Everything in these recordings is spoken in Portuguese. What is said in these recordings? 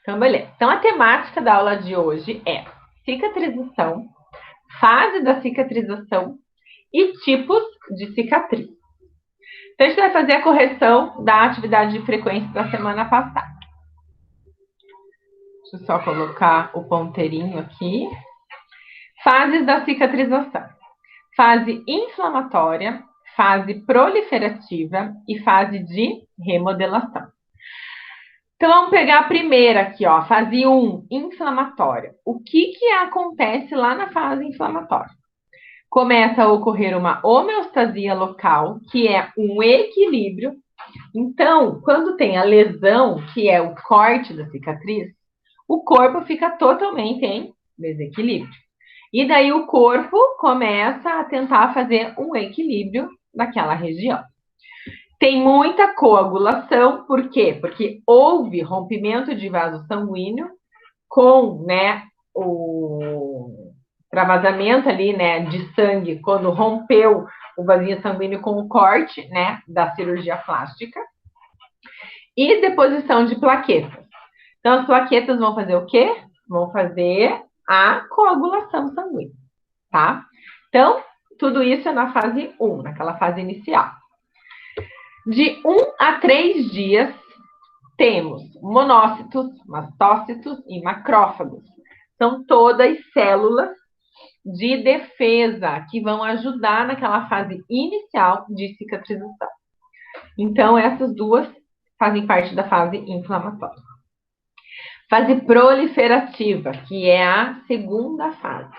Então, beleza. Então, a temática da aula de hoje é cicatrização, fase da cicatrização e tipos de cicatriz. Então, a gente vai fazer a correção da atividade de frequência da semana passada. Deixa eu só colocar o ponteirinho aqui. Fases da cicatrização. Fase inflamatória, fase proliferativa e fase de remodelação. Então, vamos pegar a primeira aqui, ó, fase 1, inflamatória. O que acontece lá na fase inflamatória? Começa a ocorrer uma homeostasia local, que é um equilíbrio. Então, quando tem a lesão, que é o corte da cicatriz, o corpo fica totalmente em desequilíbrio. E daí o corpo começa a tentar fazer um equilíbrio naquela região. Tem muita coagulação, por quê? Porque houve rompimento de vaso sanguíneo com, o travasamento ali, de sangue, quando rompeu o vasinho sanguíneo com o corte, da cirurgia plástica. E deposição de plaquetas. Então, as plaquetas vão fazer o quê? Vão fazer a coagulação sanguínea, tá? Então, tudo isso é na fase 1, naquela fase inicial. De 1 a 3 dias, temos monócitos, mastócitos e macrófagos. São todas células de defesa que vão ajudar naquela fase inicial de cicatrização. Então, essas duas fazem parte da fase inflamatória. Fase proliferativa, que é a segunda fase.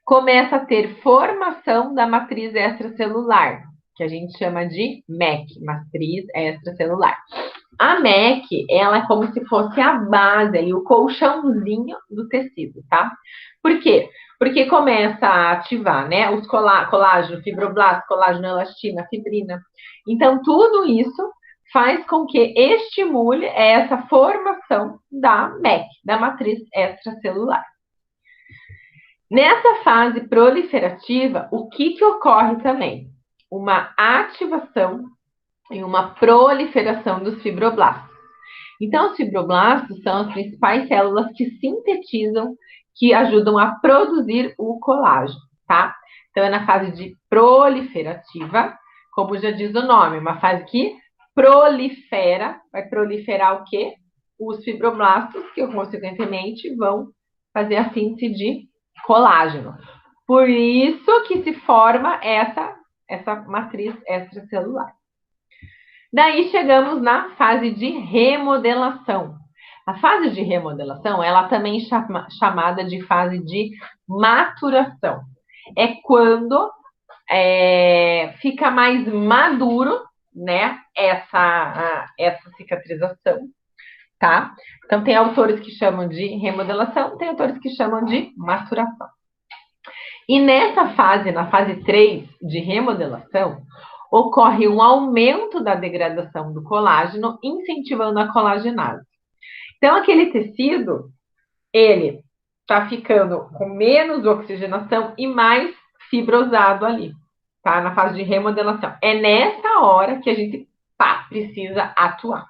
Começa a ter formação da matriz extracelular, que a gente chama de MEC, matriz extracelular. A MEC, ela é como se fosse a base, ali, o colchãozinho do tecido, tá? Por quê? Porque começa a ativar, os colágeno, fibroblasto, colágeno, elastina, fibrina. Então, tudo isso faz com que estimule essa formação da MEC, da matriz extracelular. Nessa fase proliferativa, o que ocorre também? Uma ativação e uma proliferação dos fibroblastos. Então, os fibroblastos são as principais células que sintetizam, que ajudam a produzir o colágeno, tá? Então, é na fase de proliferativa, como já diz o nome, uma fase que prolifera, vai proliferar o quê? Os fibroblastos, que consequentemente vão fazer a síntese de colágeno. Por isso que se forma essa matriz extracelular. Daí chegamos na fase de remodelação. A fase de remodelação, ela também é chamada de fase de maturação. É quando fica mais maduro, essa cicatrização, tá? Então, tem autores que chamam de remodelação, tem autores que chamam de maturação. E nessa fase, na fase 3 de remodelação, ocorre um aumento da degradação do colágeno, incentivando a colagenase. Então, aquele tecido, ele está ficando com menos oxigenação e mais fibrosado ali, tá? Na fase de remodelação. É nessa hora que a gente precisa atuar.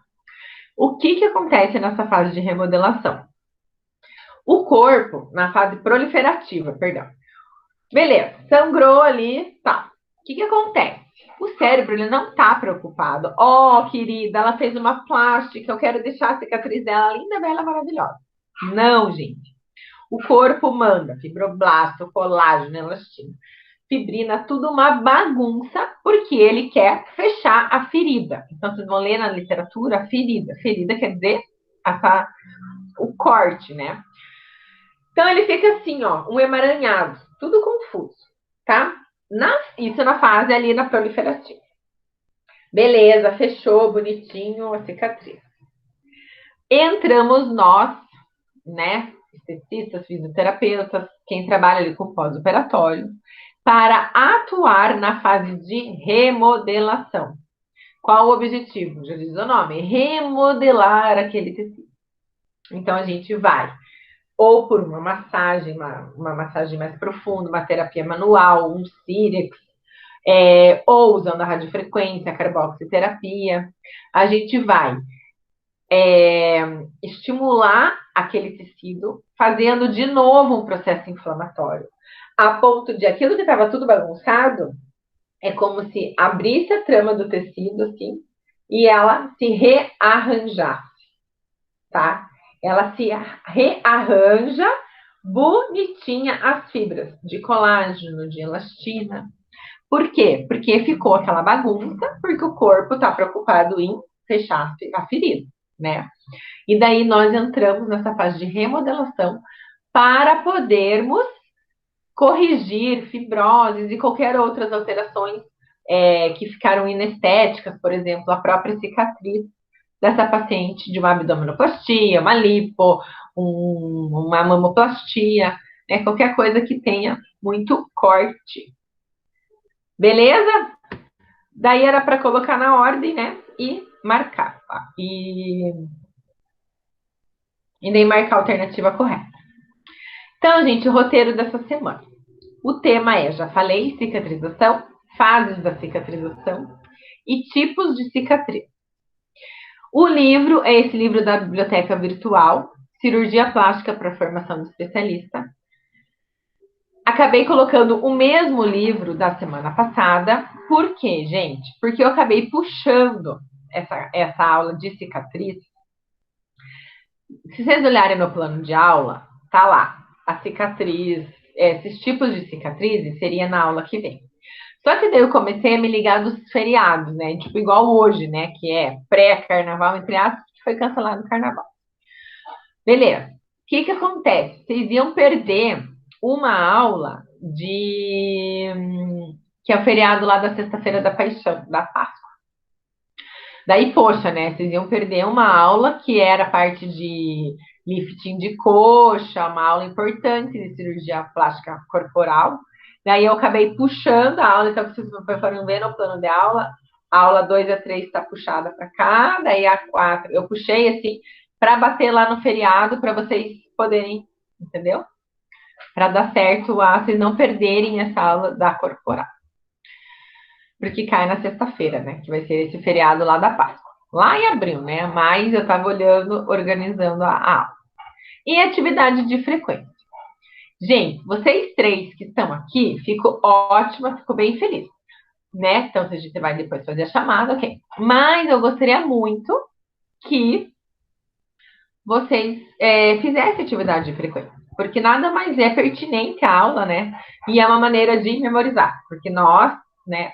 O que acontece nessa fase de remodelação? O corpo, na fase proliferativa, perdão. Beleza, sangrou ali, tá. O que acontece? O cérebro, ele não tá preocupado. Oh, querida, ela fez uma plástica, eu quero deixar a cicatriz dela linda, bela, maravilhosa. Não, gente. O corpo manda fibroblasto, colágeno, elastina, fibrina, tudo uma bagunça, porque ele quer fechar a ferida. Então, vocês vão ler na literatura ferida. Ferida quer dizer o corte, né? Então, ele fica assim, ó, um emaranhado, tudo confuso, tá? Isso na fase ali na proliferativa. Beleza, fechou, bonitinho a cicatriz. Entramos nós, esteticistas, fisioterapeutas, quem trabalha ali com pós-operatório, para atuar na fase de remodelação. Qual o objetivo? Já diz o nome, remodelar aquele tecido. Então, a gente vai ou por uma massagem mais profunda, uma terapia manual, um Sirex, ou usando a radiofrequência, a carboxiterapia, a gente vai estimular aquele tecido, fazendo de novo um processo inflamatório, a ponto de aquilo que estava tudo bagunçado, é como se abrisse a trama do tecido, assim, e ela se rearranjasse, tá? Ela se rearranja bonitinha as fibras de colágeno, de elastina. Por quê? Porque ficou aquela bagunça, porque o corpo está preocupado em fechar a ferida, né? E daí nós entramos nessa fase de remodelação para podermos corrigir fibroses e qualquer outras alterações que ficaram inestéticas, por exemplo, a própria cicatriz dessa paciente de uma abdominoplastia, uma lipo, uma mamoplastia, né, qualquer coisa que tenha muito corte. Beleza? Daí era para colocar na ordem, né, e marcar. Tá? E nem marcar a alternativa correta. Então, gente, o roteiro dessa semana. O tema é, já falei, cicatrização, fases da cicatrização e tipos de cicatriz. O livro é esse livro da Biblioteca Virtual, Cirurgia Plástica para Formação de Especialista. Acabei colocando o mesmo livro da semana passada. Por quê, gente? Porque eu acabei puxando essa aula de cicatriz. Se vocês olharem no plano de aula, tá lá. A cicatriz, esses tipos de cicatrizes seria na aula que vem. Só que daí eu comecei a me ligar dos feriados, né? Tipo, igual hoje, né? Que é pré-carnaval, entre aspas, que foi cancelado o carnaval. Beleza. O que acontece? Vocês iam perder uma aula que é o feriado lá da Sexta-feira da Paixão, da Páscoa. Daí, poxa, né? Vocês iam perder uma aula que era parte de lifting de coxa, uma aula importante de cirurgia plástica corporal. Daí eu acabei puxando a aula, então vocês foram ver no plano de aula, a aula 2 e a 3 está puxada para cá, daí a 4 eu puxei assim, para bater lá no feriado, para vocês poderem, entendeu? Para dar certo, vocês não perderem essa aula da corporal. Porque cai na sexta-feira, né? Que vai ser esse feriado lá da Páscoa. Lá em abril, né? Mas eu estava olhando, organizando a aula. E atividade de frequência. Gente, vocês três que estão aqui, fico ótima, fico bem feliz, né? Então, se a gente vai depois fazer a chamada, ok. Mas eu gostaria muito que vocês fizessem atividade de frequência, porque nada mais é pertinente à aula, né? E é uma maneira de memorizar, porque nós, né,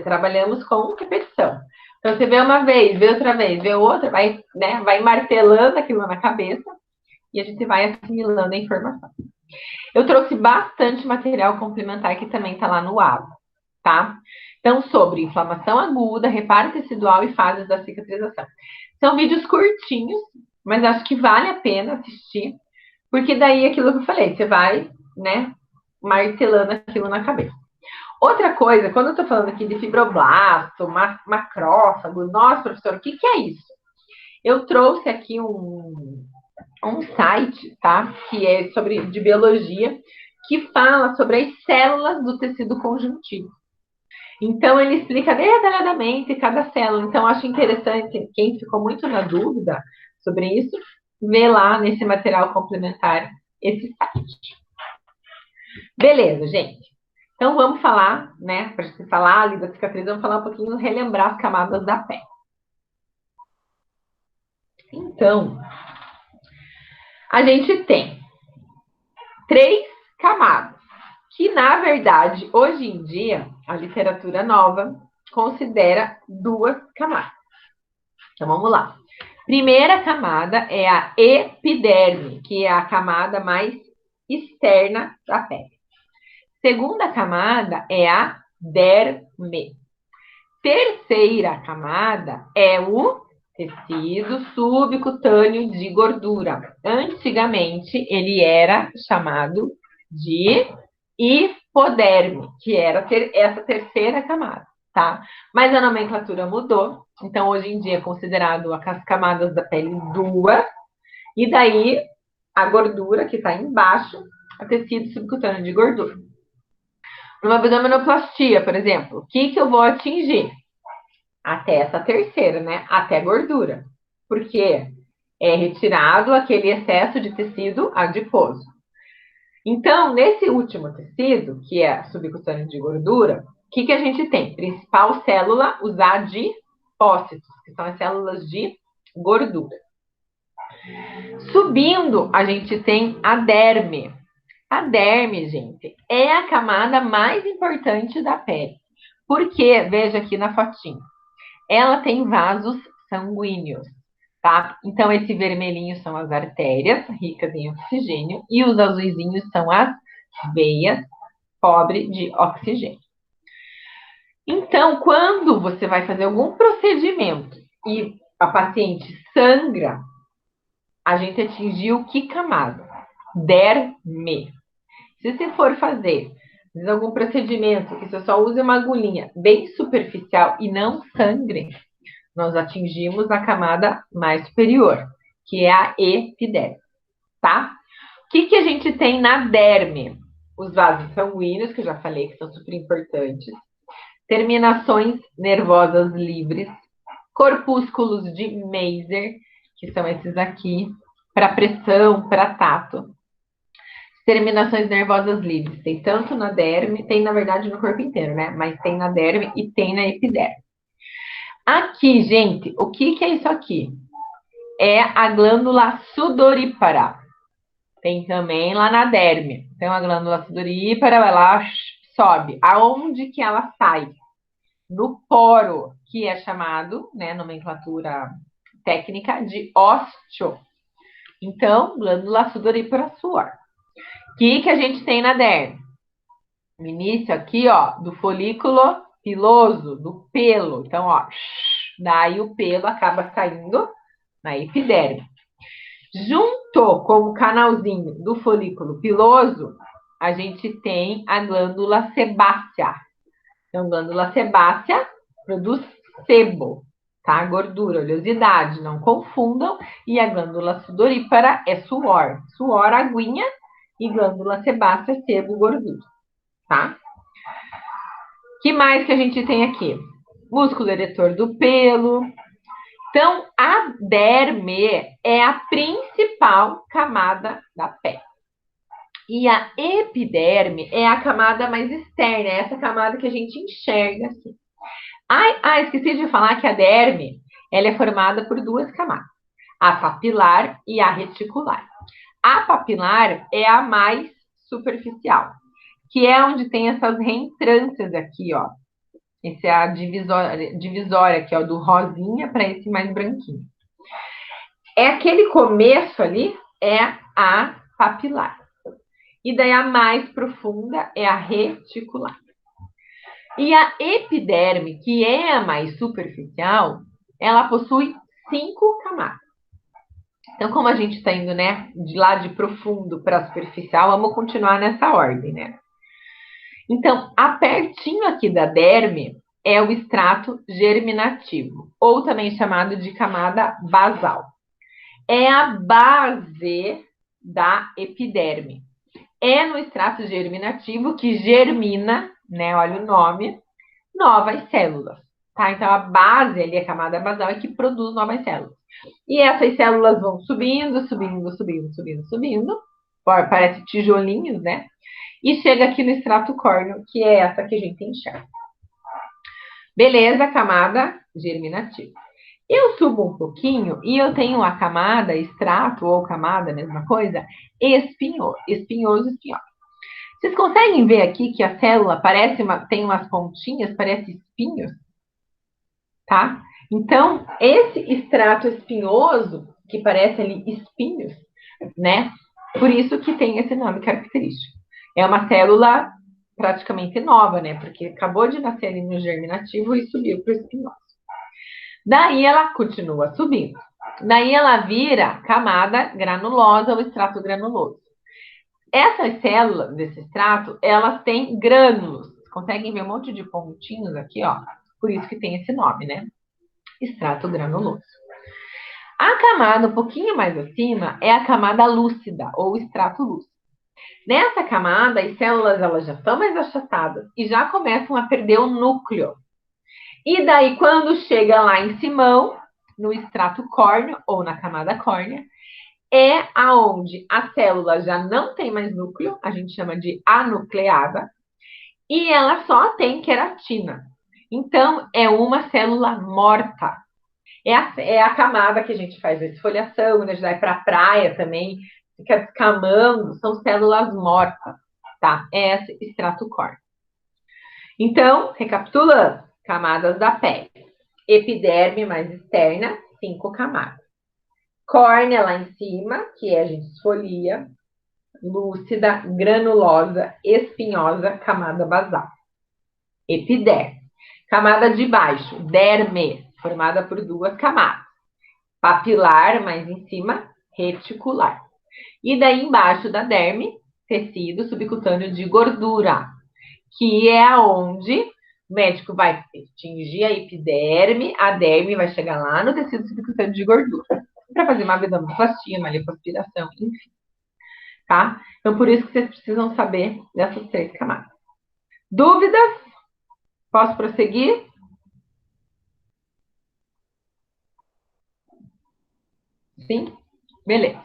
trabalhamos com repetição. Então, você vê uma vez, vê outra vez, vê outra, vai martelando aquilo na cabeça e a gente vai assimilando a informação. Eu trouxe bastante material complementar que também está lá no ABA, tá? Então, sobre inflamação aguda, reparo tecidual e fases da cicatrização. São vídeos curtinhos, mas acho que vale a pena assistir, porque daí aquilo que eu falei, você vai, né, martelando aquilo na cabeça. Outra coisa, quando eu tô falando aqui de fibroblasto, macrófago, nossa, professor, o que é isso? Eu trouxe aqui um site, tá? Que é de biologia, que fala sobre as células do tecido conjuntivo. Então, ele explica detalhadamente cada célula. Então, acho interessante, quem ficou muito na dúvida sobre isso, ver lá nesse material complementar esse site. Beleza, gente. Então, vamos falar, né? Para gente falar ali da cicatriz, vamos falar um pouquinho, relembrar as camadas da pele. Então, a gente tem 3 camadas, que na verdade, hoje em dia, a literatura nova considera 2 camadas. Então, vamos lá. Primeira camada é a epiderme, que é a camada mais externa da pele. Segunda camada é a derme. Terceira camada é o tecido subcutâneo de gordura. Antigamente, ele era chamado de hipoderme, que era essa terceira camada, tá? Mas a nomenclatura mudou, então hoje em dia é considerado as camadas da pele 2, e daí a gordura que está embaixo, é tecido subcutâneo de gordura. Numa abdominoplastia, por exemplo, o que eu vou atingir? Até essa terceira, né? Até gordura. porque é retirado aquele excesso de tecido adiposo. Então, nesse último tecido, que é a subcutâneo de gordura, o que a gente tem? Principal célula, os adipócitos, que são as células de gordura. Subindo, a gente tem a derme. A derme, gente, é a camada mais importante da pele. Porque, veja aqui na fotinho, ela tem vasos sanguíneos, tá? Então, esse vermelhinho são as artérias, ricas em oxigênio, e os azuizinhos são as veias, pobres de oxigênio. Então, quando você vai fazer algum procedimento e a paciente sangra, a gente atingiu que camada? Derme. Se você for fazer algum procedimento que você só use uma agulhinha bem superficial e não sangre, nós atingimos a camada mais superior, que é a epiderme, tá? O que a gente tem na derme? Os vasos sanguíneos, que eu já falei que são super importantes, terminações nervosas livres, corpúsculos de Maser, que são esses aqui, para pressão, para tato. Terminações nervosas livres. Tem tanto na derme, tem na verdade no corpo inteiro, né? Mas tem na derme e tem na epiderme. Aqui, gente, o que é isso aqui? É a glândula sudorípara. Tem também lá na derme. Então, a glândula sudorípara, ela sobe. Aonde que ela sai? No poro, que é chamado, né, nomenclatura técnica, de ósteo. Então, glândula sudorípara suor. O que a gente tem na derme? O início aqui, ó, do folículo piloso, do pelo. Então, ó, daí o pelo acaba saindo na epiderme. Junto com o canalzinho do folículo piloso, a gente tem a glândula sebácea. Então, glândula sebácea produz sebo, tá? Gordura, oleosidade, não confundam. E a glândula sudorípara é suor. Suor, aguinha, e glândula sebácea, sebo, gordura, tá? Que mais que a gente tem aqui? Músculo eretor do pelo. Então, a derme é a principal camada da pele. E a epiderme é a camada mais externa, é essa camada que a gente enxerga assim. Esqueci de falar que a derme, ela é formada por duas camadas, a papilar e a reticular. A papilar é a mais superficial, que é onde tem essas reentrâncias aqui, ó. Essa é a divisória aqui, ó, do rosinha para esse mais branquinho. É aquele começo ali, é a papilar. E daí a mais profunda é a reticular. E a epiderme, que é a mais superficial, ela possui 5 camadas. Então, como a gente está indo, né, de lá de profundo para superficial, vamos continuar nessa ordem, né? Então, a pertinho aqui da derme é o extrato germinativo, ou também chamado de camada basal. É a base da epiderme. É no extrato germinativo que germina, né, olha o nome, novas células, tá? Então, a base ali, a camada basal, é que produz novas células. E essas células vão subindo, subindo, parece tijolinhos, né? E chega aqui no extrato córneo, que é essa que a gente enxerga. Beleza, camada germinativa. Eu subo um pouquinho e eu tenho a camada, extrato ou camada, mesma coisa, espinhoso. Vocês conseguem ver aqui que a célula tem umas pontinhas, parece espinhos? Tá? Então, esse extrato espinhoso, que parece ali espinhos, né? Por isso que tem esse nome característico. É uma célula praticamente nova, né? Porque acabou de nascer ali no germinativo e subiu para o espinhoso. Daí ela continua subindo. Daí ela vira camada granulosa ou extrato granuloso. Essas células desse extrato, elas têm grânulos. Conseguem ver um monte de pontinhos aqui, ó. Por isso que tem esse nome, né? Extrato granuloso. A camada um pouquinho mais acima é a camada lúcida ou extrato lúcido. Nessa camada, as células elas já estão mais achatadas e já começam a perder o núcleo. E daí, quando chega lá em cima, no extrato córneo ou na camada córnea, é aonde a célula já não tem mais núcleo, a gente chama de anucleada, e ela só tem queratina. Então, é uma célula morta. É a camada que a gente faz a esfoliação, quando a gente vai para a praia também, fica descamando, são células mortas, tá? É esse extrato córneo. Então, recapitulando, camadas da pele. Epiderme mais externa, 5 camadas. Córnea lá em cima, que a gente esfolia. Lúcida, granulosa, espinhosa, camada basal. Epiderme. Camada de baixo, derme, formada por 2 camadas. Papilar, mais em cima, reticular. E daí embaixo da derme, tecido subcutâneo de gordura, que é aonde o médico vai atingir a epiderme, a derme vai chegar lá no tecido subcutâneo de gordura, para fazer uma abdominoplastia, uma lipoaspiração, enfim. Tá? Então, por isso que vocês precisam saber dessas 3 camadas. Dúvidas? Posso prosseguir? Sim? Beleza.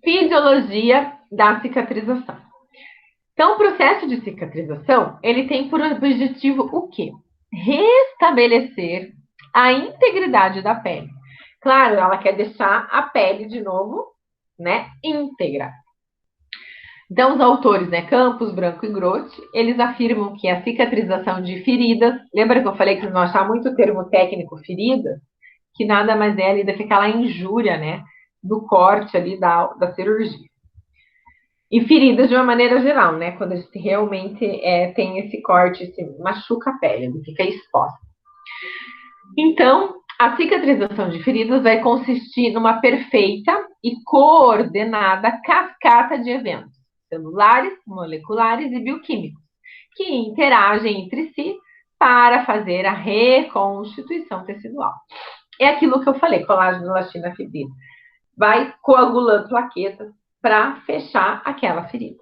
Fisiologia da cicatrização. Então, o processo de cicatrização, ele tem por objetivo o quê? Restabelecer a integridade da pele. Claro, ela quer deixar a pele de novo, né, íntegra. Então, os autores, né, Campos, Branco e Grotti, eles afirmam que a cicatrização de feridas, lembra que eu falei que vocês vão achar muito o termo técnico ferida? Que nada mais é ali do que aquela injúria, né, do corte ali da cirurgia. E feridas de uma maneira geral, né, quando a gente realmente tem esse corte, se machuca a pele, fica exposta. Então, a cicatrização de feridas vai consistir numa perfeita e coordenada cascata de eventos celulares, moleculares e bioquímicos, que interagem entre si para fazer a reconstituição tecidual. É aquilo que eu falei, colágeno, elastina, fibrina. Vai coagulando plaquetas para fechar aquela ferida.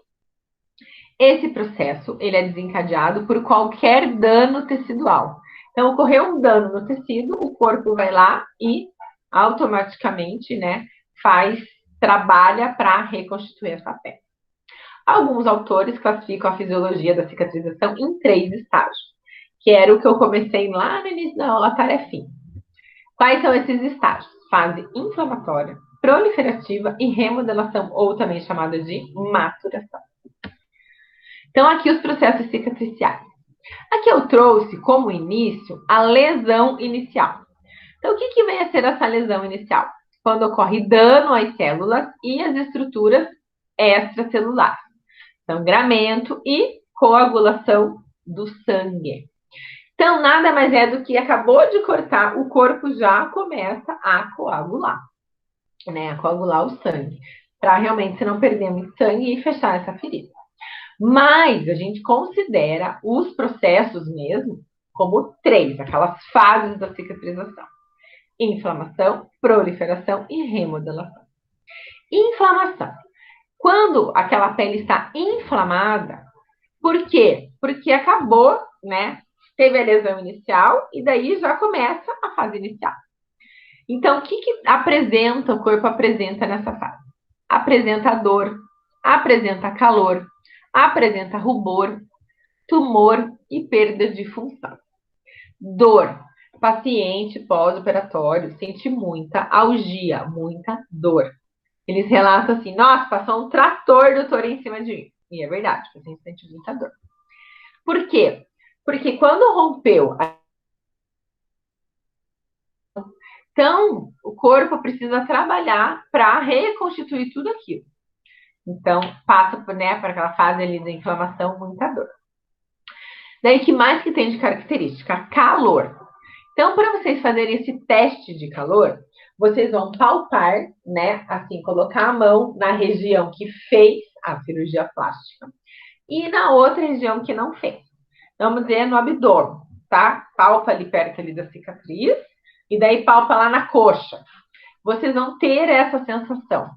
Esse processo ele é desencadeado por qualquer dano tecidual. Então, ocorreu um dano no tecido, o corpo vai lá e automaticamente, né, trabalha para reconstituir essa pele. Alguns autores classificam a fisiologia da cicatrização em 3 estágios, que era o que eu comecei lá no início da aula, tarefinha. Quais são esses estágios? Fase inflamatória, proliferativa e remodelação, ou também chamada de maturação. Então, aqui os processos cicatriciais. Aqui eu trouxe como início a lesão inicial. Então, o que vem a ser essa lesão inicial? Quando ocorre dano às células e às estruturas extracelulares. Sangramento e coagulação do sangue. Então, nada mais é do que acabou de cortar, o corpo já começa a coagular, né? A coagular o sangue, para realmente você não perder muito sangue e fechar essa ferida. Mas a gente considera os processos mesmo como 3, aquelas fases da cicatrização: inflamação, proliferação e remodelação. Inflamação. Quando aquela pele está inflamada, por quê? Porque acabou, né? Teve a lesão inicial e daí já começa a fase inicial. Então, o que o corpo apresenta nessa fase? Apresenta dor, apresenta calor, apresenta rubor, tumor e perda de função. Dor. Paciente pós-operatório sente muita algia, muita dor. Eles relatam assim: nossa, passou um trator, doutor, em cima de mim. E é verdade, o paciente sente muita dor. Por quê? Porque quando rompeu, então o corpo precisa trabalhar para reconstituir tudo aquilo. Então, passa por aquela fase ali da inflamação, muita dor. Daí, que mais que tem de característica? Calor. Então, para vocês fazerem esse teste de calor, vocês vão palpar, né? Assim, colocar a mão na região que fez a cirurgia plástica e na outra região que não fez. Vamos dizer, no abdômen, tá? Palpa ali perto ali da cicatriz e daí palpa lá na coxa. Vocês vão ter essa sensação.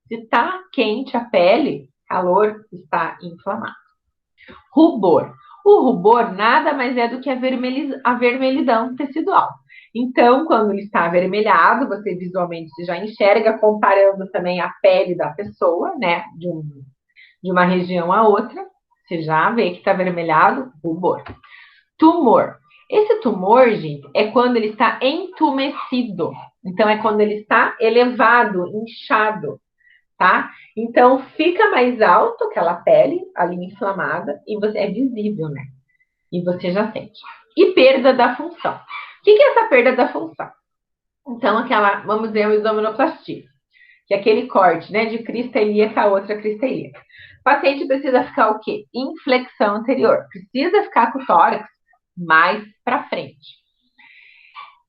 Se está quente a pele, calor, está inflamado. Rubor. O rubor nada mais é do que a vermelhidão tecidual. Então, quando ele está avermelhado, você visualmente já enxerga, comparando também a pele da pessoa, né? De uma região a outra. Você já vê que está avermelhado, rubor. Tumor. Esse tumor, gente, é quando ele está entumecido. Então, é quando ele está elevado, inchado, tá? Então, fica mais alto aquela pele ali inflamada e você é visível, né? E você já sente. E perda da função. O que é essa perda da função? Então, vamos dizer, a abdominoplastia, que é aquele corte, né, de crista ilíaca a outra crista ilíaca. O paciente precisa ficar o quê? Inflexão anterior. Precisa ficar com o tórax mais para frente.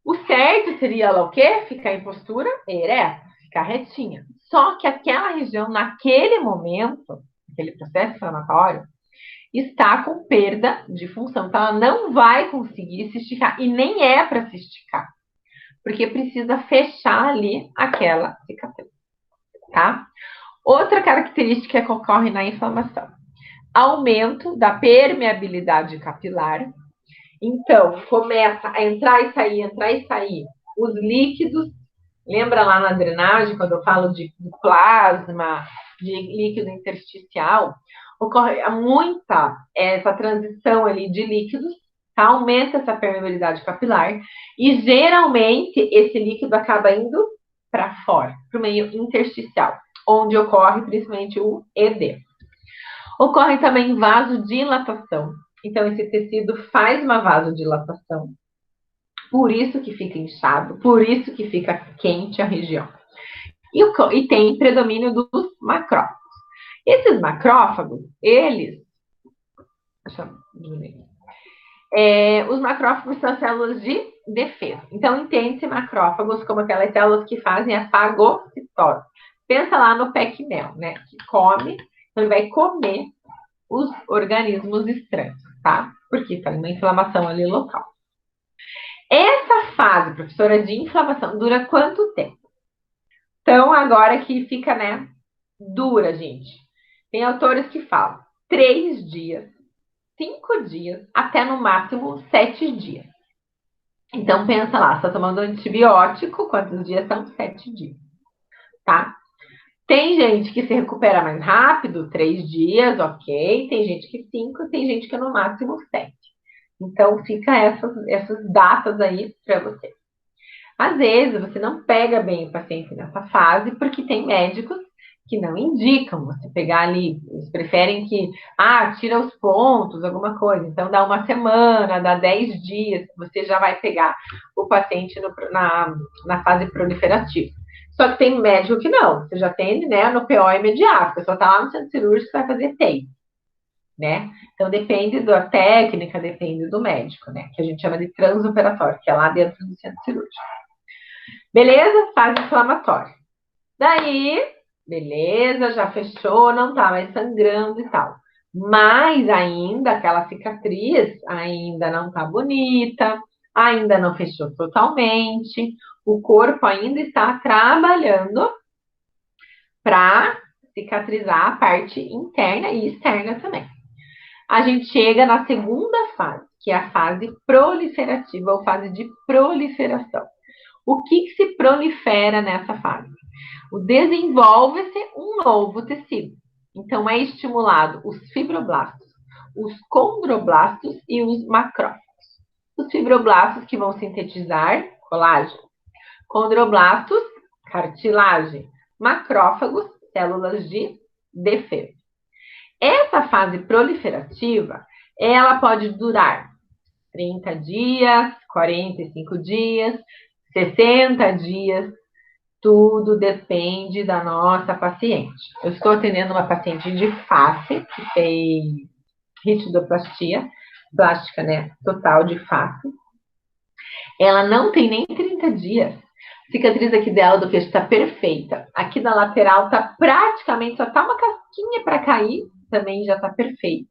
O certo seria lá o quê? Ficar em postura ereta, ficar retinha. Só que aquela região, naquele momento, aquele processo inflamatório, está com perda de função. Então, ela não vai conseguir se esticar. E nem é para se esticar. Porque precisa fechar ali aquela cicatriz. Tá? Outra característica que ocorre na inflamação. Aumento da permeabilidade capilar. Então, começa a entrar e sair os líquidos. Lembra lá na drenagem, quando eu falo de plasma, de líquido intersticial? Ocorre muita essa transição ali de líquidos, tá? Aumenta essa permeabilidade capilar e geralmente esse líquido acaba indo para fora, para o meio intersticial, onde ocorre principalmente o edema. Ocorre também vasodilatação. Então, esse tecido faz uma vasodilatação. Por isso que fica inchado, por isso que fica quente a região. E tem predomínio dos macrófagos. Esses macrófagos, eles... Deixa eu diminuir. Os macrófagos são células de defesa. Então, entende-se macrófagos como aquelas células que fazem a fagocitose. Pensa lá no Pac-Man, né? Que come, então ele vai comer os organismos estranhos, tá? Porque está uma inflamação ali local. Essa fase, professora, de inflamação, dura quanto tempo? Então, agora que fica, né, dura, gente. Tem autores que falam 3 dias, 5 dias, até no máximo 7 dias. Então, pensa lá, você está tomando antibiótico, quantos dias são? 7 dias, tá? Tem gente que se recupera mais rápido, 3 dias, ok. Tem gente que 5, tem gente que no máximo 7. Então, fica essas datas aí para você. Às vezes, você não pega bem o paciente nessa fase, porque tem médicos que não indicam você pegar ali. Eles preferem que, tira os pontos, alguma coisa. Então, dá uma semana, dá 10 dias, você já vai pegar o paciente na fase proliferativa. Só que tem médico que não. Você já atende, né, no PO imediato. A pessoa está lá no centro cirúrgico, vai fazer TEI, né? Então, depende da técnica, depende do médico, né? Que a gente chama de transoperatório, que é lá dentro do centro cirúrgico. Beleza? Fase inflamatória. Daí, beleza, já fechou, não tá mais sangrando e tal. Mas ainda aquela cicatriz ainda não tá bonita, ainda não fechou totalmente. O corpo ainda está trabalhando para cicatrizar a parte interna e externa também. A gente chega na segunda fase, que é a fase proliferativa ou fase de proliferação. O que se prolifera nessa fase? Desenvolve-se um novo tecido. Então, é estimulado os fibroblastos, os condroblastos e os macrófagos. Os fibroblastos que vão sintetizar colágeno. Condroblastos, cartilagem. Macrófagos, células de defesa. Essa fase proliferativa, ela pode durar 30 dias, 45 dias, 60 dias, tudo depende da nossa paciente. Eu estou atendendo uma paciente de face, que fez ritidoplastia, plástica, né, total de face. Ela não tem nem 30 dias. A cicatriz aqui dela do queixo está perfeita. Aqui na lateral está praticamente, só está uma casquinha para cair, também já está perfeita.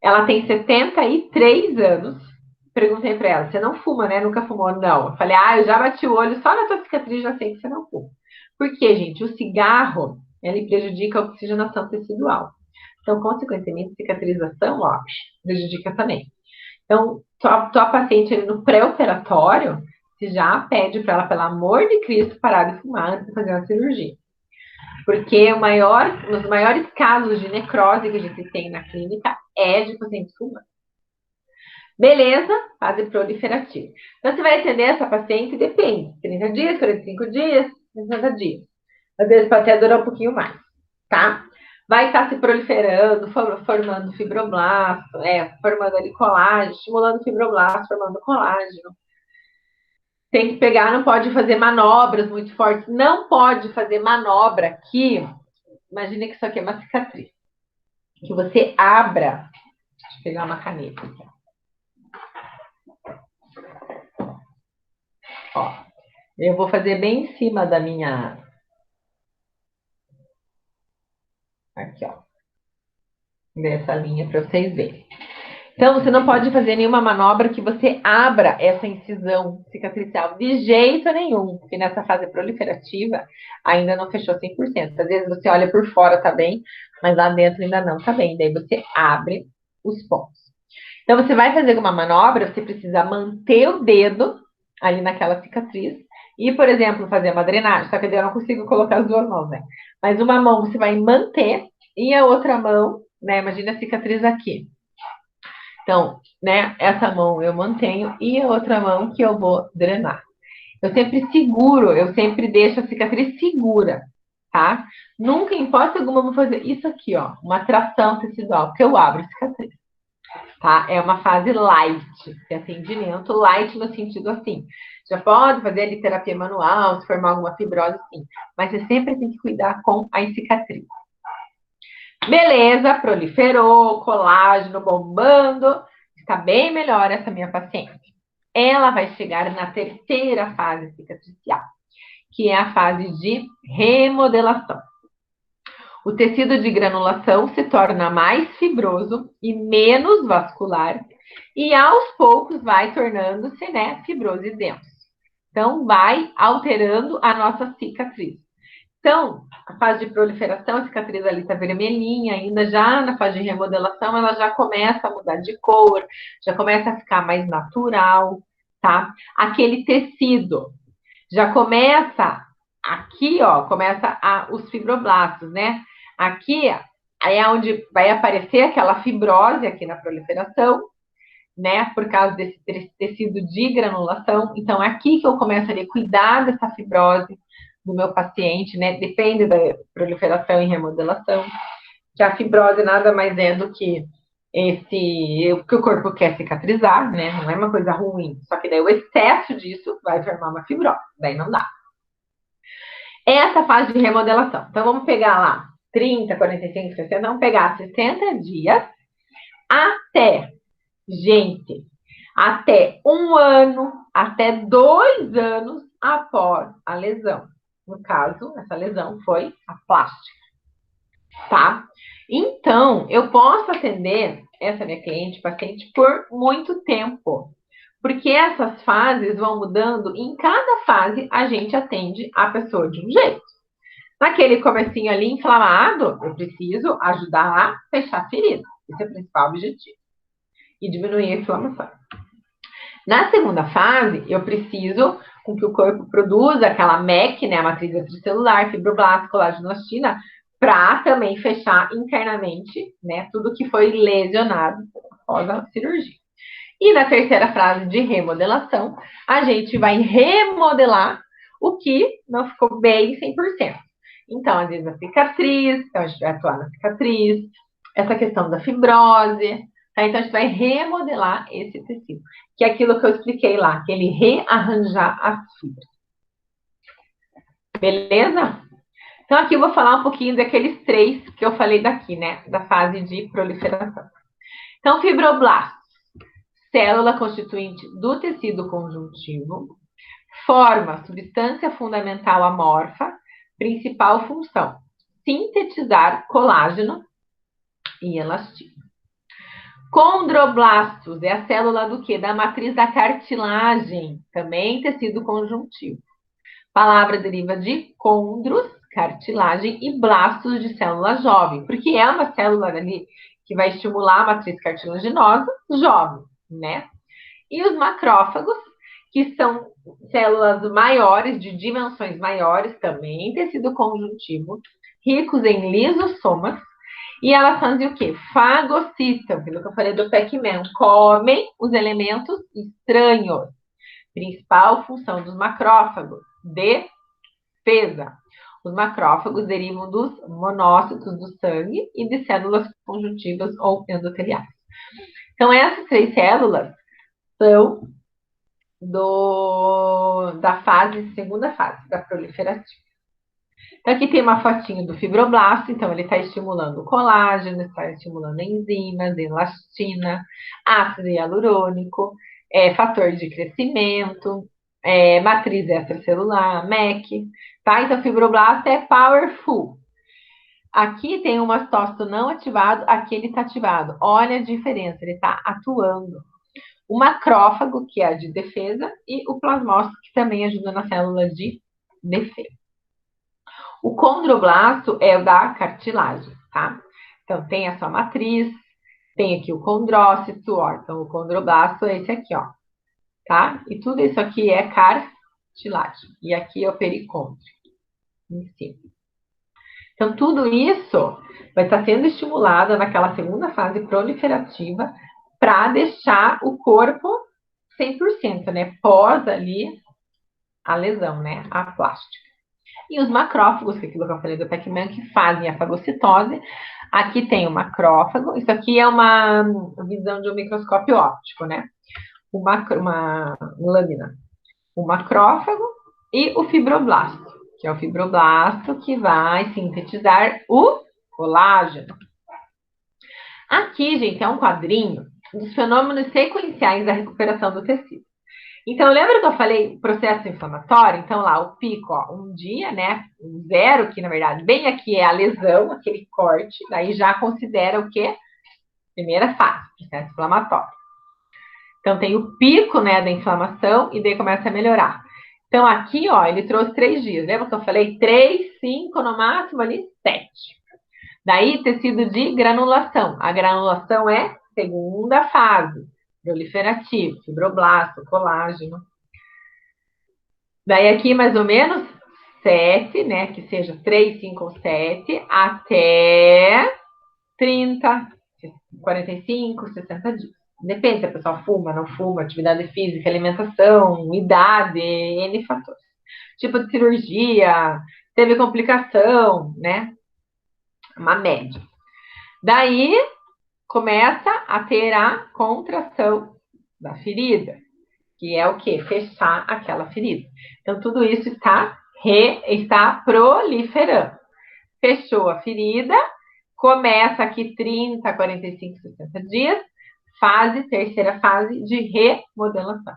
Ela tem 73 anos. Perguntei para ela, você não fuma, né? Nunca fumou? Não. Eu falei, eu já bati o olho, só na tua cicatriz já sei que você não fuma. Por quê, gente? O cigarro, ele prejudica a oxigenação tecidual. Então, consequentemente, cicatrização, prejudica também. Então, tua paciente ali no pré-operatório, você já pede para ela, pelo amor de Cristo, parar de fumar antes de fazer uma cirurgia. Porque os maiores casos de necrose que a gente tem na clínica é de pacientes fumantes. Beleza? Fase proliferativa. Então, você vai atender essa paciente, depende, 30 dias, 45 dias, 60 dias. Às vezes pode até durar um pouquinho mais, tá? Vai estar se proliferando, formando fibroblasto, formando ali colágeno, estimulando fibroblasto, formando colágeno. Tem que pegar, não pode fazer manobras muito fortes, não pode fazer manobra que, imagine que isso aqui é uma cicatriz, que você abra, deixa eu pegar uma caneta aqui, ó. Eu vou fazer bem em cima da minha, aqui, ó, dessa linha para vocês verem. Então, você não pode fazer nenhuma manobra que você abra essa incisão cicatricial de jeito nenhum, porque nessa fase proliferativa ainda não fechou 100%. Às vezes você olha por fora, tá bem, mas lá dentro ainda não tá bem. Daí você abre os pontos. Então, você vai fazer uma manobra, você precisa manter o dedo ali naquela cicatriz e, por exemplo, fazer uma drenagem. Só que eu não consigo colocar as duas mãos, né? Mas uma mão você vai manter e a outra mão, né? Imagina a cicatriz aqui. Então, né, essa mão eu mantenho e a outra mão que eu vou drenar. Eu sempre seguro, eu sempre deixo a cicatriz segura, tá? Nunca, em hipótese alguma, vou fazer isso aqui, ó, uma tração tecidual, porque eu abro a cicatriz, tá? É uma fase light de atendimento, light no sentido assim. Já pode fazer ali terapia manual, se formar alguma fibrose, sim. Mas você sempre tem que cuidar com a cicatriz. Beleza, proliferou, colágeno bombando, está bem melhor essa minha paciente. Ela vai chegar na terceira fase cicatricial, que é a fase de remodelação. O tecido de granulação se torna mais fibroso e menos vascular, e aos poucos vai tornando-se, né, fibroso e denso. Então, vai alterando a nossa cicatriz. Então, a fase de proliferação, a cicatriz ali está vermelhinha, ainda já na fase de remodelação, ela já começa a mudar de cor, já começa a ficar mais natural, tá? Aquele tecido já começa, aqui, ó, começa os fibroblastos, né? Aqui é onde vai aparecer aquela fibrose aqui na proliferação, né? Por causa desse tecido de granulação. Então, é aqui que eu começo a cuidar dessa fibrose do meu paciente, né? Depende da proliferação e remodelação. Que a fibrose nada mais é do que que o corpo quer cicatrizar, né? Não é uma coisa ruim. Só que daí o excesso disso vai formar uma fibrose. Daí não dá. Essa fase de remodelação. Então, vamos pegar lá 30, 45, 60, vamos pegar 60 dias até, gente, até 1 ano, até 2 anos após a lesão. No caso, essa lesão foi a plástica, tá? Então, eu posso atender essa minha cliente, paciente, por muito tempo. Porque essas fases vão mudando e em cada fase a gente atende a pessoa de um jeito. Naquele comecinho ali inflamado, eu preciso ajudar a fechar a ferida. Esse é o principal objetivo. E diminuir a inflamação. Na segunda fase, eu preciso com que o corpo produza aquela MEC, né, a matriz extracelular, fibroblasto, colágeno, elastina, para também fechar internamente, né, tudo que foi lesionado após a cirurgia. E na terceira fase de remodelação, a gente vai remodelar o que não ficou bem 100%. Então, às vezes a cicatriz, então a gente vai atuar na cicatriz, essa questão da fibrose, tá? Então a gente vai remodelar esse tecido, que é aquilo que eu expliquei lá, que ele rearranjar as fibras. Beleza? Então aqui eu vou falar um pouquinho daqueles 3 que eu falei daqui, né, da fase de proliferação. Então, fibroblastos, célula constituinte do tecido conjuntivo, forma substância fundamental amorfa, principal função, sintetizar colágeno e elastina. Condroblastos é a célula do quê? Da matriz da cartilagem, também tecido conjuntivo. Palavra deriva de condros, cartilagem, e blastos de célula jovem, porque é uma célula ali que vai estimular a matriz cartilaginosa jovem, né? E os macrófagos, que são células maiores, de dimensões maiores também, tecido conjuntivo, ricos em lisossomas, e elas fazem o quê? Fagocitam, pelo que eu falei do Pac-Man, comem os elementos estranhos. Principal função dos macrófagos, defesa. Os macrófagos derivam dos monócitos do sangue e de células conjuntivas ou endoteliais. Então, essas três células são da segunda fase, da proliferativa. Então, aqui tem uma fotinho do fibroblasto, então ele está estimulando o colágeno, está estimulando enzimas, elastina, ácido hialurônico, fator de crescimento, matriz extracelular, MEC, tá? Então, fibroblasto é powerful. Aqui tem um mastócito não ativado, aqui ele está ativado. Olha a diferença, ele está atuando. O macrófago, que é a de defesa, e o plasmócito, que também ajuda nas células de defesa. O condroblasto é o da cartilagem, tá? Então, tem a sua matriz, tem aqui o condrócito, ó. Então, o condroblasto é esse aqui, ó. Tá? E tudo isso aqui é cartilagem. E aqui é o pericôndrio, em cima. Então, tudo isso vai estar sendo estimulado naquela segunda fase proliferativa para deixar o corpo 100%, né? Pós ali a lesão, né? A plástica. E os macrófagos, que é aquilo que eu falei do Pac-Man, que fazem a fagocitose. Aqui tem o macrófago. Isso aqui é uma visão de um microscópio óptico, né? Uma lâmina. O macrófago e o fibroblasto, que é o fibroblasto que vai sintetizar o colágeno. Aqui, gente, é um quadrinho dos fenômenos sequenciais da recuperação do tecido. Então, lembra que eu falei processo inflamatório? Então, lá, o pico, ó, um dia, né? Um zero, que na verdade, bem aqui é a lesão, aquele corte, daí já considera o quê? Primeira fase, processo inflamatório. Então, tem o pico, né, da inflamação e daí começa a melhorar. Então, aqui, ó, ele trouxe 3 dias. Lembra que eu falei 3, 5, no máximo ali 7. Daí, tecido de granulação. A granulação é segunda fase, proliferativo, fibroblasto, colágeno. Daí, aqui, mais ou menos 7, né, que seja 3, 5 ou 7, até 30, 45, 60 dias. Depende se a pessoa fuma, não fuma, atividade física, alimentação, idade, N fatores. Tipo de cirurgia, teve complicação, né? Uma média. Daí, começa a ter a contração da ferida, que é o quê? Fechar aquela ferida. Então, tudo isso está proliferando. Fechou a ferida, começa aqui 30, 45, 60 dias, terceira fase de remodelação.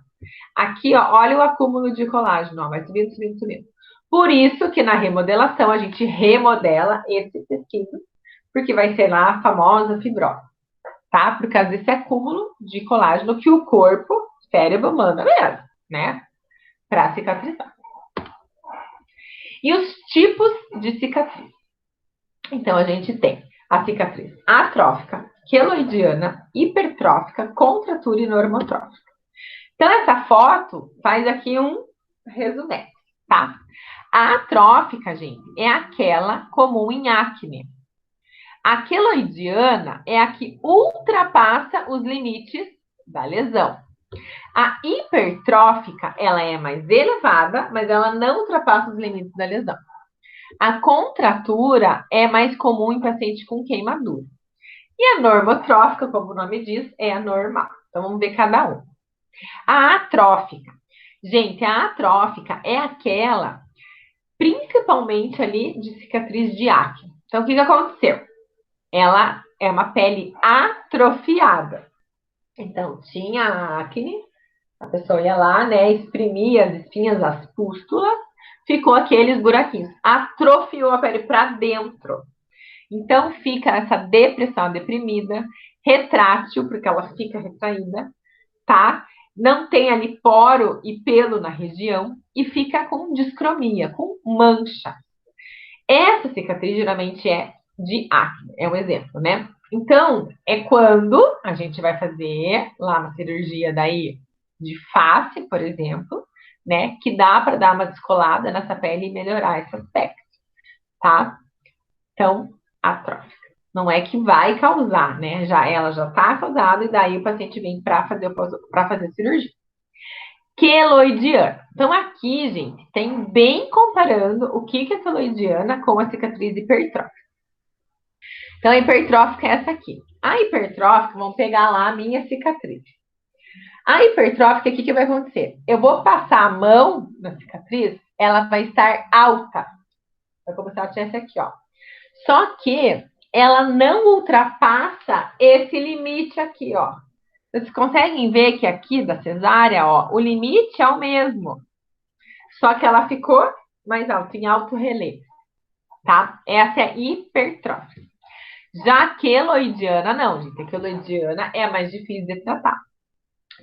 Aqui, ó, olha o acúmulo de colágeno, ó, vai subindo, subindo, subindo. Por isso que na remodelação a gente remodela esse tecido, porque vai ser lá a famosa fibrose, tá? Por causa desse acúmulo de colágeno que o corpo, cérebro, manda mesmo, né? Para cicatrizar. E os tipos de cicatriz? Então, a gente tem a cicatriz atrófica, queloidiana, hipertrófica, contratura e normotrófica. Então, essa foto faz aqui um resumo, tá? A atrófica, gente, é aquela comum em acne. A queloidiana é a que ultrapassa os limites da lesão. A hipertrófica, ela é mais elevada, mas ela não ultrapassa os limites da lesão. A contratura é mais comum em paciente com queimadura. E a normotrófica, como o nome diz, é a normal. Então, vamos ver cada um. A atrófica. Gente, a atrófica é aquela, principalmente ali, de cicatriz de acne. Então, o que aconteceu? Ela é uma pele atrofiada. Então, tinha acne, a pessoa ia lá, né, exprimia as espinhas, as pústulas, ficou aqueles buraquinhos. Atrofiou a pele para dentro. Então, fica essa depressão deprimida, retrátil, porque ela fica retraída, tá? Não tem ali poro e pelo na região e fica com discromia, com mancha. Essa cicatriz geralmente é de acne, é um exemplo, né? Então, é quando a gente vai fazer lá na cirurgia daí de face, por exemplo, né? Que dá para dar uma descolada nessa pele e melhorar esse aspecto, tá? Então, atrófica. Não é que vai causar, né? Ela já está causada e daí o paciente vem para fazer cirurgia. Queloidiana. Então, aqui, gente, tem bem comparando o que é queloidiana com a cicatriz hipertrófica. Então, a hipertrófica é essa aqui. A hipertrófica, vamos pegar lá a minha cicatriz. A hipertrófica, o que vai acontecer? Eu vou passar a mão na cicatriz, ela vai estar alta. Vai como se ela estivesse aqui, ó. Só que ela não ultrapassa esse limite aqui, ó. Vocês conseguem ver que aqui da cesárea, ó, o limite é o mesmo. Só que ela ficou mais alta, em alto relevo, tá? Essa é hipertrófica. Já a queloidiana, não, gente. A queloidiana é mais difícil de tratar.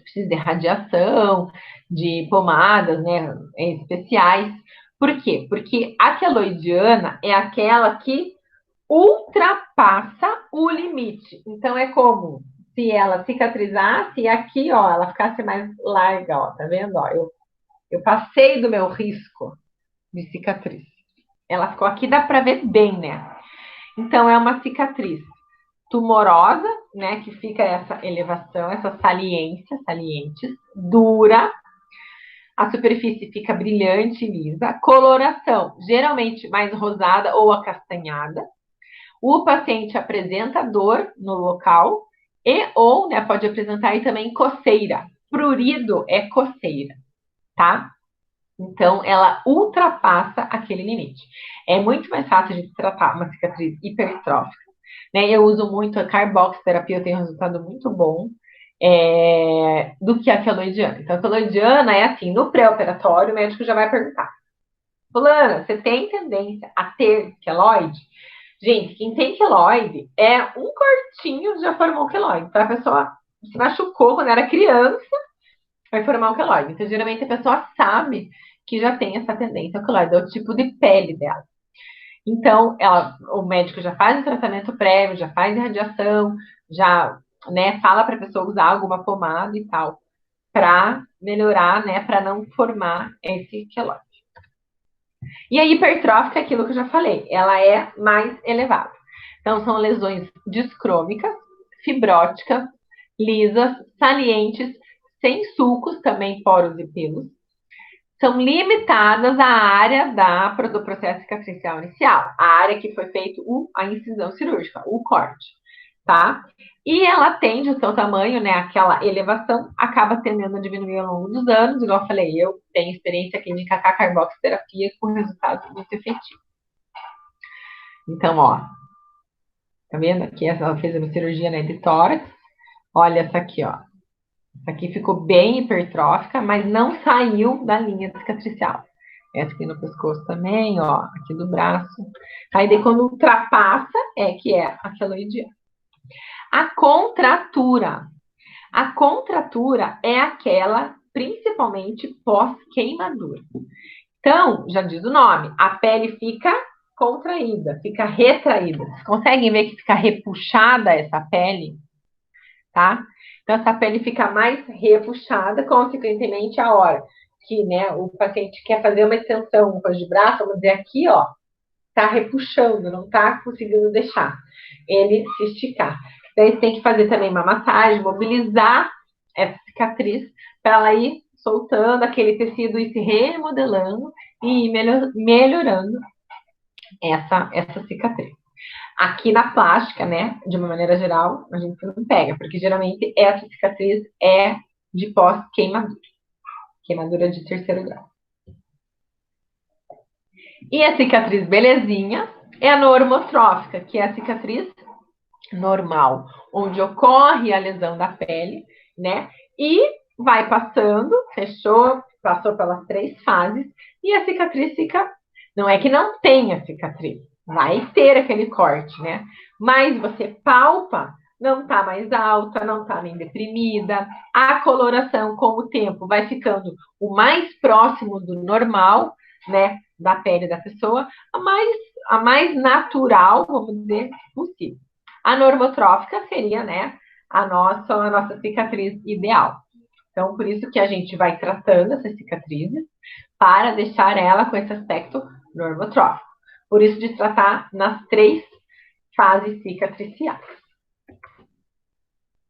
Precisa de radiação, de pomadas, né, especiais. Por quê? Porque a queloidiana é aquela que ultrapassa o limite. Então, é como se ela cicatrizasse e aqui, ó, ela ficasse mais larga, ó, tá vendo? Ó, eu passei do meu risco de cicatriz. Ela ficou aqui, dá pra ver bem, né? Então, é uma cicatriz tumorosa, né, que fica essa elevação, essa saliência, salientes, dura, a superfície fica brilhante e lisa, coloração geralmente mais rosada ou acastanhada, o paciente apresenta dor no local e ou, né, pode apresentar aí também coceira, prurido é coceira, tá? Então, ela ultrapassa aquele limite. É muito mais fácil de tratar uma cicatriz hipertrófica, né? Eu uso muito a carboxterapia, eu tenho um resultado muito bom, do que a queloidiana. Então, a queloidiana é assim, no pré-operatório, o médico já vai perguntar: fulana, você tem tendência a ter queloide? Gente, quem tem queloide é um cortinho já formou queloide. Então, a pessoa se machucou quando era criança, vai formar um queloide. Então, geralmente, a pessoa sabe que já tem essa tendência ao queloide, é o tipo de pele dela. Então, o médico já faz o tratamento prévio, já faz a radiação, já, né, fala para a pessoa usar alguma pomada e tal, para melhorar, né, para não formar esse queloide. E a hipertrófica é aquilo que eu já falei, ela é mais elevada. Então, são lesões discrômicas, fibróticas, lisas, salientes, sem sulcos, também poros e pelos, são limitadas à área do processo cicatricial inicial, a área que foi feita a incisão cirúrgica, o corte, tá? E ela tende, o seu tamanho, né, aquela elevação, acaba tendendo a diminuir ao longo dos anos, igual eu falei, eu tenho experiência clínica com a carboxterapia com resultados muito efetivos. Então, ó, tá vendo aqui? Ela fez uma cirurgia, né, de tórax, olha essa aqui, ó. Essa aqui ficou bem hipertrófica, mas não saiu da linha cicatricial. Essa aqui no pescoço também, ó, aqui do braço. Aí daí quando ultrapassa, que é a queloidiana. A contratura. A contratura é aquela, principalmente pós-queimadura. Então, já diz o nome, a pele fica contraída, fica retraída. Vocês conseguem ver que fica repuxada essa pele? Tá? Então, essa pele fica mais repuxada, consequentemente, a hora que, né, o paciente quer fazer uma extensão, uma coisa de braço, vamos dizer aqui, ó, tá repuxando, não tá conseguindo deixar ele se esticar. Daí você tem que fazer também uma massagem, mobilizar essa cicatriz para ela ir soltando aquele tecido e se remodelando e ir melhorando essa cicatriz. Aqui na plástica, né, de uma maneira geral, a gente não pega, porque geralmente essa cicatriz é de pós-queimadura, queimadura de terceiro grau. E a cicatriz belezinha é a normotrófica, que é a cicatriz normal, onde ocorre a lesão da pele, né, e vai passando, fechou, passou pelas 3 fases, e a cicatriz fica, não é que não tenha cicatriz, vai ter aquele corte, né? Mas você palpa, não tá mais alta, não tá nem deprimida. A coloração, com o tempo, vai ficando o mais próximo do normal, né? Da pele da pessoa, a mais natural, vamos dizer, possível. A normotrófica seria, né? A nossa cicatriz ideal. Então, por isso que a gente vai tratando essas cicatrizes para deixar ela com esse aspecto normotrófico. Por isso de tratar nas 3 fases cicatriciais.